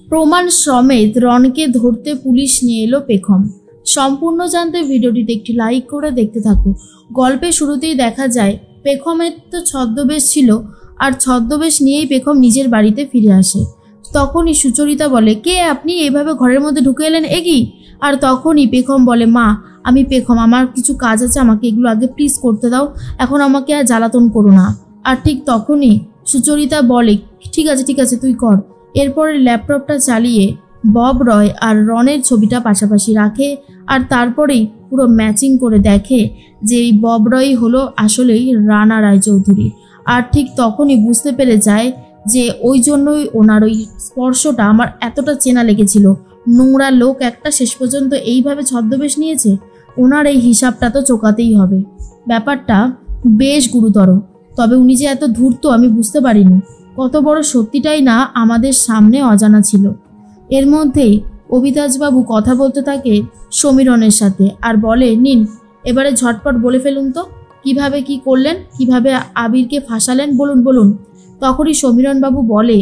প্রমাণ সমেত রনকে ধরতে পুলিশ নিয়ে এলো পেখম। সম্পূর্ণ জানতে ভিডিওটিতে একটি লাইক করে দেখতে থাকো। গল্পের শুরুতেই দেখা যায় পেখমের তো ছদ্মবেশ ছিল, আর ছদ্মবেশ নিয়েই পেখম নিজের বাড়িতে ফিরে আসে। তখনই সুচরিতা বলে, কে আপনি, এইভাবে ঘরের মধ্যে ঢুকে এলেন এগি? আর তখনই পেখম বলে, মা আমি পেখম, আমার কিছু কাজ আছে, আমাকে এগুলো আগে প্লিজ করতে দাও, এখন আমাকে আর জ্বালাতন করো না। আর ঠিক তখনই সুচরিতা বলে, ঠিক আছে তুই কর। এরপরে ল্যাপটপটা চালিয়ে বব রয় আর রনের ছবিটা পাশাপাশি রাখে, আর তারপরেই পুরো ম্যাচিং করে দেখে যে এই বব রয় হলো আসলেই রানা রায়চৌধুরী। আর ঠিক তখনই বুঝতে পেরে যায় যে ওই জন্যই ওনার ওই স্পর্শটা আমার এতটা চেনা লেগেছিল। নোংরা লোক একটা শেষ পর্যন্ত এইভাবে ছদ্মবেশ নিয়েছে, ওনার এই হিসাবটা তো চোকাতেই হবে। ব্যাপারটা বেশ গুরুতর, তবে উনি যে এত ধূর্ত আমি বুঝতে পারিনি। কত বড় সত্যিটাই না আমাদের সামনে অজানা ছিল। এর মধ্যেই অভিতাজবাবু কথা বলতে থাকে সমীরনের সাথে আর বলে, নিন এবারে ঝটপট বলে ফেলুন তো, কিভাবে কি করলেন, কিভাবে আবিরকে ফাঁসালেন, বলুন। তখনই সমীরনবাবু বলে,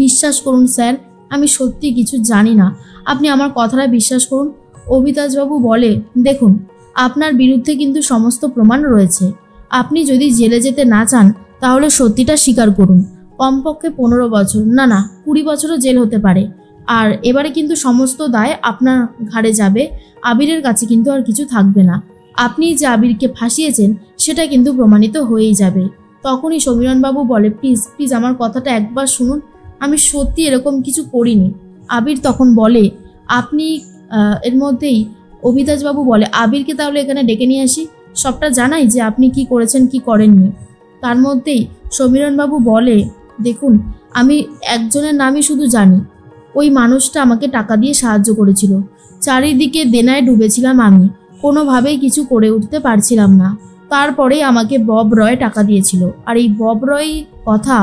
বিশ্বাস করুন স্যার, আমি সত্যি কিছু জানি না, আপনি আমার কথাটা বিশ্বাস করুন। অভিতাজবাবু বলে, দেখুন আপনার বিরুদ্ধে কিন্তু সমস্ত প্রমাণ রয়েছে, আপনি যদি জেলে যেতে না চান তাহলে সত্যিটা স্বীকার করুন। কমপক্ষে 15 বছর, না 20 বছরও জেল হতে পারে। আর এবারে কিন্তু সমস্ত দায় আপনার ঘাড়ে যাবে, আবিরের কাছে কিন্তু আর কিছু থাকবে না। আপনি যে আবিরকে ফাঁসিয়েছেন সেটা কিন্তু প্রমাণিত হয়েই যাবে। তখনই সমীরনবাবু বলে, প্লিজ আমার কথাটা একবার শুনুন, আমি সত্যি এরকম কিছু করিনি। আবির তখন বলে, আপনি এর মধ্যেই অভিতাজবাবু বলে, আবিরকে তাহলে এখানে ডেকে নিয়ে আসি, সবটা জানাই যে আপনি কি করেছেন কি করেননি। তার মধ্যেই সমীরনবাবু বলে, দেখুন আমি একজনের নামই শুধু জানি, ওই মানুষটা আমাকে টাকা দিয়ে সাহায্য করেছিল। চারিদিকে দেনায় ডুবেছিলাম আমি, কোনোভাবেই কিছু করে উঠতে পারছিলাম না। তারপরেই আমাকে বব রয় টাকা দিয়েছিল, আর এই বব রয় কথা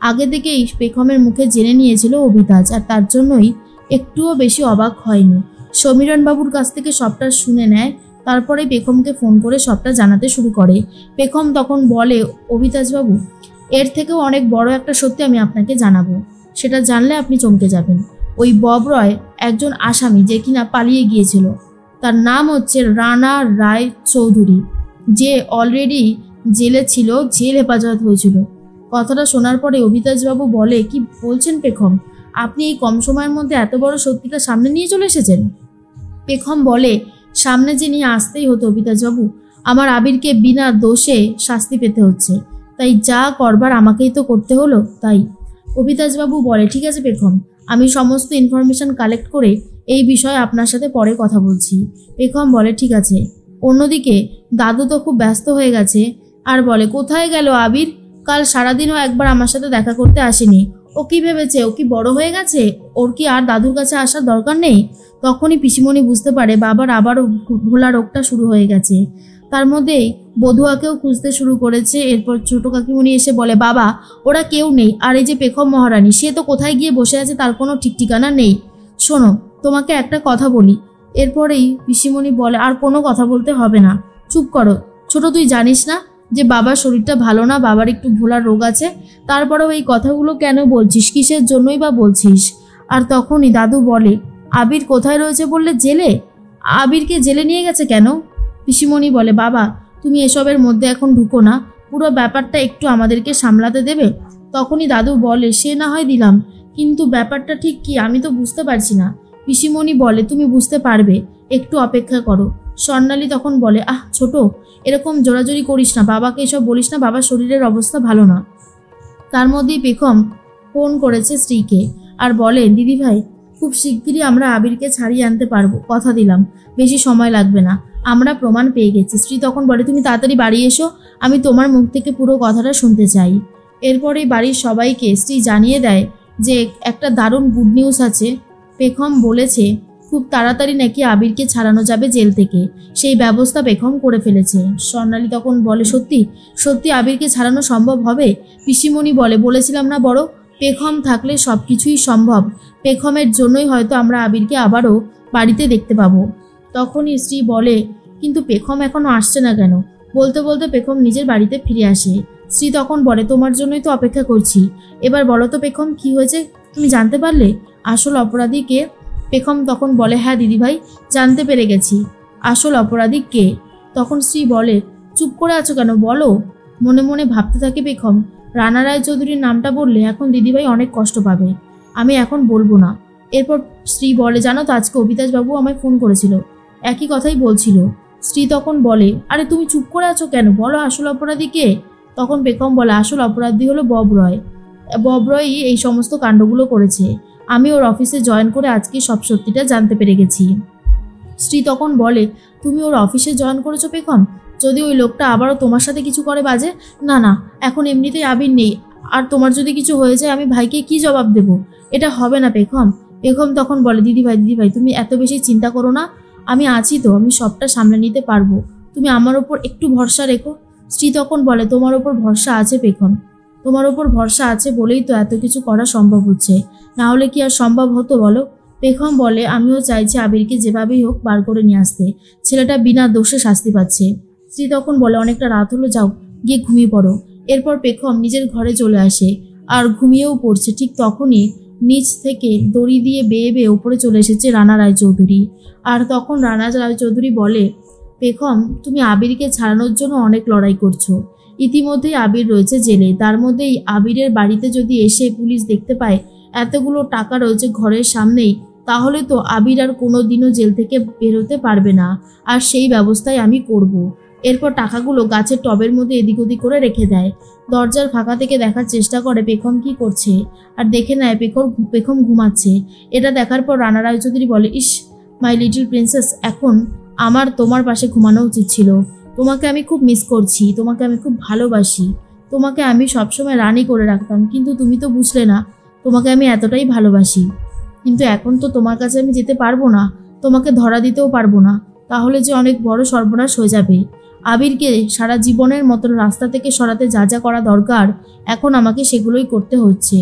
আগে থেকেই পেখমের মুখে জেনে নিয়েছিল অভিতাজ, আর তার জন্যই একটুও বেশি অবাক হয়নি। সমীরনবাবুর কাছ থেকে সবটা শুনে নেয়, তারপরে পেখমকে ফোন করে সবটা জানাতে শুরু করে। পেখম তখন বলে, অভিতাজবাবু এর থেকেও অনেক বড় একটা সত্যি আমি আপনাকে জানাবো, সেটা জানলে আপনি চমকে যাবেন। ওই বব রয় একজন আসামি যে কিনা পালিয়ে গিয়েছিল, তার নাম হচ্ছে রানা রায় চৌধুরী, যে অলরেডি জেলে ছিল, জেল হেফাজত হয়েছিল। কথাটা শোনার পরে অভিতাজবাবু বলে, কি বলছেন পেখম, আপনি এই কম সময়ের মধ্যে এত বড় সত্যিটা সামনে নিয়ে চলে এসেছেন? পেখম বলে, সামনে যে নিয়ে আসতেই হতো অভিতাজবাবু, আমার আবিরকে বিনা দোষে শাস্তি পেতে হচ্ছে, তাই যা করবার আমাকেই তো করতে হলো। তাই অভিতাজবাবু বলে, ঠিক আছে পেখম, আমি সমস্ত ইনফরমেশন কালেক্ট করে এই বিষয়ে আপনার সাথে পরে কথা বলছি। পেখম বলে, ঠিক আছে। অন্যদিকে দাদু তো খুব ব্যস্ত হয়ে গেছে, আর বলে, কোথায় গেল আবির? কাল সারাদিনও একবার আমার সাথে দেখা করতে আসেনি। ও কি ভেবেছে, ও কি বড় হয়ে গেছে, ওর কি আর দাদুর কাছে আসার দরকার নেই? তখনই পিসিমণি বুঝতে পারে বাবার আবারও ভোলা রোগটা শুরু হয়ে গেছে। তার মধ্যেই বধুয়াকেও খুঁজতে শুরু করেছে। এরপর ছোট কাকিমণি এসে বলে, বাবা ওরা কেউ নেই, আর এই যে পেখম মহারানী, সে তো কোথায় গিয়ে বসে আছে তার কোনো ঠিক ঠিকানা নেই। শোনো তোমাকে একটা কথা বলি। এরপরেই পিসিমণি বলে, আর কোনো কথা বলতে হবে না, চুপ করো ছোট, তুই জানিস না যে বাবার শরীরটা ভালো না, বাবার একটু ভোলার রোগ আছে, তারপরেও এই কথাগুলো কেন বলছিস, কিসের জন্যই বা বলছিস? আর তখনই দাদু বলে, আবির কোথায় রয়েছে বললে? জেলে। আবিরকে জেলে নিয়ে গেছে কেন? পিসিমণি বলে, বাবা তুমি এসবের মধ্যে এখন ঢুকো না, পুরো ব্যাপারটা একটু আমাদেরকে সামলাতে দেবে? তখনই দাদু বলে, সে না হয় দিলাম, কিন্তু ব্যাপারটা ঠিক কি আমি তো বুঝতে পারছি না। পিসিমণি বলে, তুমি বুঝতে পারবে, একটু অপেক্ষা করো। স্বর্ণালী তখন বলে, ছোট এরকম জোরাজোরি করিস না, বাবাকে এসব বলিস না, বাবার শরীরের অবস্থা ভালো না। তার মধ্যেই পেখম ফোন করেছে স্ত্রীকে আর বলে, দিদিভাই খুব শিগগিরই আমরা আবিরকে ছাড়িয়ে আনতে পারবো, কথা দিলাম, বেশি সময় লাগবে না, আমরা প্রমাণ পেয়ে গেছি। স্ত্রী তখন বলে, তুমি তাড়াতাড়ি বাড়ি এসো, আমি তোমার মুখ থেকে পুরো কথাটা শুনতে চাই। এরপরেই বাড়ির সবাইকে স্ত্রী জানিয়ে দেয় যে একটা দারুণ গুড নিউজ আছে। পেখম বলেছে খুব তাড়াতাড়ি নাকি আবিরকে ছাড়ানো যাবে জেল থেকে, সেই ব্যবস্থা পেখম করে ফেলেছে। স্বর্ণালী তখন বলে, সত্যি আবিরকে ছাড়ানো সম্ভব হবে? পিসিমণি বলে, বলেছিলাম না বড়, পেখম থাকলে সব কিছুই সম্ভব, পেখমের জন্যই হয়তো আমরা আবিরকে আবারও বাড়িতে দেখতে পাবো। তখনই স্ত্রী বলে, কিন্তু পেখম এখনো আসছে না কেন? বলতে বলতে পেখম নিজের বাড়িতে ফিরে আসে। স্ত্রী তখন বলে, তোমার জন্যই তো অপেক্ষা করছি, এবার বলো তো পেখম কি হয়েছে, তুমি জানতে পারলে? আসল অপরাধী কে? পেখম তখন বলে, হ্যাঁ দিদিভাই, জানতে পেরে গেছি। আসল অপরাধী কে? তখন স্ত্রী বলে, চুপ করে আছো কেন, বলো। মনে মনে ভাবতে থাকে পেখম, রানা রায়চৌধুরীর নামটা বললে এখন দিদিভাই অনেক কষ্ট পাবে, আমি এখন বলবো না। এরপর স্ত্রী বলে, জানো তো আজকে অবিতাশবাবু আমায় ফোন করেছিল, একই কথাই বলছিল। স্ত্রী তখন বলে, আরে তুমি চুপ করে আছো কেন, বলো আসল অপরাধী কে? তখন পেখম বলে, আসল অপরাধী হলো বব রয়। বব রয়ই এই সমস্ত কাণ্ডগুলো করেছে। আমি ওর অফিসে জয়েন করে আজকে সব সত্যিটা জানতে পেরে গেছি। স্ত্রী তখন বলে, তুমি ওর অফিসে জয়েন করেছো পেখম? যদি ওই লোকটা আবারও তোমার সাথে কিছু করে বাজে? না না, এখন এমনিতেই আবির নেই, আর তোমার যদি কিছু হয়ে যায় আমি ভাইকে কি জবাব দেব? এটা হবে না পেখম। পেখম তখন বলে, দিদিভাই তুমি এত বেশি চিন্তা করো না, আমি আছি তো, আমি সবটা সামলে নিতে পারবো, তুমি আমার ওপর একটু ভরসা রেখো। স্ত্রী তখন বলে, তোমার ওপর ভরসা আছে পেখম, তোমার ওপর ভরসা আছে বলেই তো এত কিছু করা সম্ভব হচ্ছে, না হলে কি আর সম্ভব হতো বলো? পেখম বলে, আমিও চাইছি আবিরকে যেভাবেই হোক বার করে নিয়ে আসতে, ছেলেটা বিনা দোষে শাস্তি পাচ্ছে। স্ত্রী তখন বলে, অনেকটা রাত হলো, যাও গিয়ে ঘুমিয়ে পড়ো। এরপর পেখম নিজের ঘরে চলে আসে আর ঘুমিয়েও পড়ছে। ঠিক তখনই নিচ থেকে দড়ি দিয়ে বেয়ে বেয়ে উপরে চলে এসেছে রানা রায়চৌধুরী। আর তখন রানা রায়চৌধুরী বলে, পেখম তুমি আবিরকে ছাড়ানোর জন্য অনেক লড়াই করছো, ইতিমধ্যেই আবির রয়েছে জেলে, তার মধ্যেই আবিরের বাড়িতে যদি এসে পুলিশ দেখতে পায় এতগুলো টাকা রয়েছে ঘরের সামনেই, তাহলে তো আবির আর কোনো দিনও জেল থেকে বেরোতে পারবে না, আর সেই ব্যবস্থাই আমি করব। এরপর টাকাগুলো গাছের টবের মধ্যে এদিক ওদিক করে রেখে দেয়। দরজার ফাঁকা থেকে দেখার চেষ্টা করে পেখম কি করছে, আর দেখে নেয় পেখম ঘুমাচ্ছে। এটা দেখার পর রানা রায়চৌধুরী বলে, ইস মাই লিটল প্রিন্সেস, এখন আমার তোমার পাশে ঘুমানো উচিত ছিল, তোমাকে আমি খুব মিস করছি, তোমাকে আমি খুব ভালোবাসি, তোমাকে আমি সবসময় রানী করে রাখতাম, কিন্তু তুমি তো বুঝলে না তোমাকে আমি এতটাই ভালোবাসি। কিন্তু এখন তো তোমার কাছে আমি যেতে পারবো না, তোমাকে ধরা দিতেও পারবো না, তাহলে যে অনেক বড় সর্বনাশ হয়ে যাবে। আবিরকে সারা জীবনের মতো রাস্তা থেকে সরাতে যা যা করা দরকার এখন আমাকে সেগুলোই করতে হচ্ছে।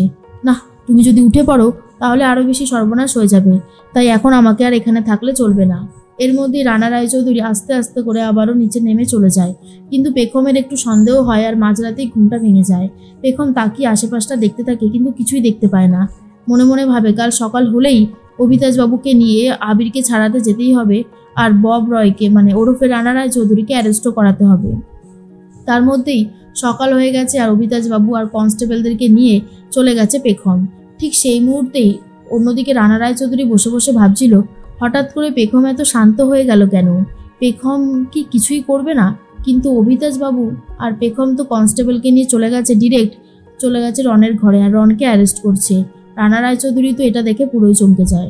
না, তুমি যদি উঠে পড়ো তাহলে আরও বেশি সর্বনাশ হয়ে যাবে, তাই এখন আমাকে আর এখানে থাকলে চলবে না। এর মধ্যে রানা রায়চৌধুরী আস্তে আস্তে করে আবারও নিচে নেমে চলে যায়, কিন্তু পেখমের একটু সন্দেহ হয় আর মাঝরাতেই ঘুমটা ভেঙে যায়। পেখম তাকিয়ে আশেপাশটা দেখতে থাকে, কিন্তু কিছুই দেখতে পায় না। মনে মনে ভাবে, কাল সকাল হলেই অবিতাশবাবুকে নিয়ে আবিরকে ছাড়াতে যেতেই হবে, আর বব রয়কে মানে ওরফে রানা রায়চৌধুরীকে অ্যারেস্টও করাতে হবে। তার মধ্যেই সকাল হয়ে গেছে আর অবিতাশবাবু আর কনস্টেবলদেরকে নিয়ে চলে গেছে পেখম। ঠিক সেই মুহূর্তেই অন্যদিকে রানা রায়চৌধুরী বসে বসে ভাবছিল, হঠাৎ করে পেখম এত শান্ত হয়ে গেল কেন? পেখম কি কিছুই করবে না? কিন্তু অবিতাশবাবু আর পেখম তো কনস্টেবলকে নিয়ে চলে গেছে, ডিরেক্ট চলে গেছে রনের ঘরে, আর রনকে অ্যারেস্ট করছে। রানা রায়চৌধুরী তো এটা দেখে পুরোই চমকে যায়।